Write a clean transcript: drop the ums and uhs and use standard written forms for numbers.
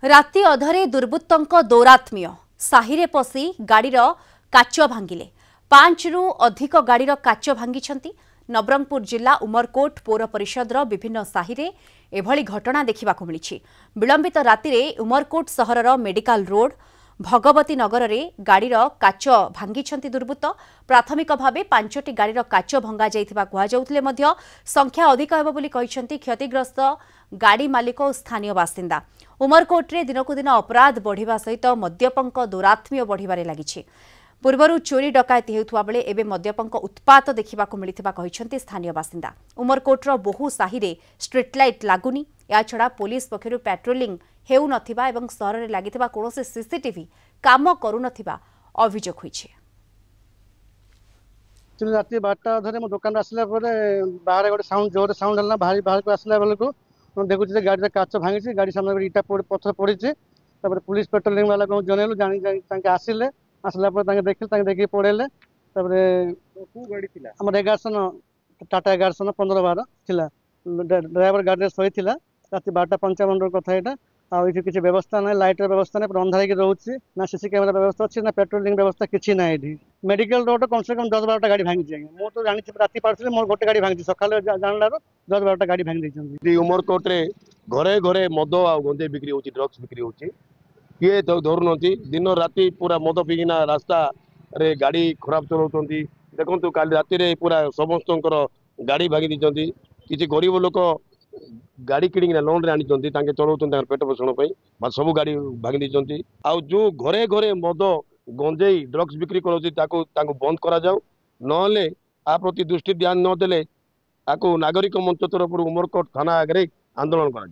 राति अधरे दुर्बृत्तों दौरात्म्य साहिरे पशि गाड़ीर काच भांगिले 5 रु अधिक गाड़ीर काच भांगी नवरंगपुर जिला उमरकोट पौर परिषदर विभिन्न साहिरे एभली घटना देखा मिली। विलंबित राति रे उमरकोट सहरर मेडिकल रोड भगवती नगर रे गाड़ीर काच भांगी दुर्बृत्त। प्राथमिक भावे 5टी गाड़ीर काच भंगा जाइथिबा कुहा जाउथिले मध्य संख्या अधिक हेबो बोली कहिसेंती क्षतिग्रस्त गाड़ी मालिक और स्थानीय बासिंदा। उमरकोट्रे दिनकु दिन अपराध बढ़िबा सहित मद्यपंक दौरात्म्य बढ़िबारे लागिछि। पूर्वरु चोरी डकायती हेउथुवा बेले एबे मद्यपंक उत्पात देखिबाकु मिलिथिबा कहिसेंती स्थानीय बासिंदा। उमरकोट्र बहु साहिरे स्ट्रीट लाइट लागुनी। या छड़ा पुलिस पक्षरु पेट्रोलिंग हेउ नथिबा एवं सहर रे लागिथिबा कोनोसे सीसीटीवी काम करू नथिबा अभियोग होइछि। राति 12टा धरे मो दुकान आसला बाहर गोटे साउंड जोर साउंड हला बाहर को आसला बेलू देखुचे गाड़ी काच भांगी गाड़ी सामने इटा पथर पड़ी। पुलिस पेट्रोलिंग वाला को जनइलु जानी आसिले आसला देखिले देखिए पड़ेले। आम 11 टाटा 11 15-12 थिला ड्राइवर गाड़ी सही राति 12:55 कथा यहाँ आगे किसी व्यवस्था ना लाइटर व्यवस्था ना अंधार की रोचे ना सीसी कैमेरा व्यवस्था अच्छी ना पेट्रोलिंग व्यवस्था किसी ना। ये मेडिकल रोड कम से कम 10-12टा गाड़ी भांगी मुझे तो जानी राति पार्टी मोर गोटे गाड़ी भांगी सकाल जानला 10-12टा गाड़ी भांगी। उमरकोट्रे घरे घरे मद आ गंजे बिक्री होची ड्रग्स बिक्री होची किए तो धरु दिन राति पूरा मद पिकिना रास्ता रे गाड़ी खराब चलाउछंती। देखंतु काली राति रे पूरा समस्त गाड़ी भांगी दीचंती। किसी गरीब लोक गाड़ी किणिकिना लोन रे आनी चलाउछंती पेट पोषण सब गाड़ी भांगी दीचंती। आउ जो घरे घरे मद गंजेई ड्रग्स बिक्री करोची ताको बंद करा जाऊ नले आ प्रति दृष्टि ध्यान न देले ताको नागरिक मंच तरफ उमरकोट थाना आगे आंदोलन करा।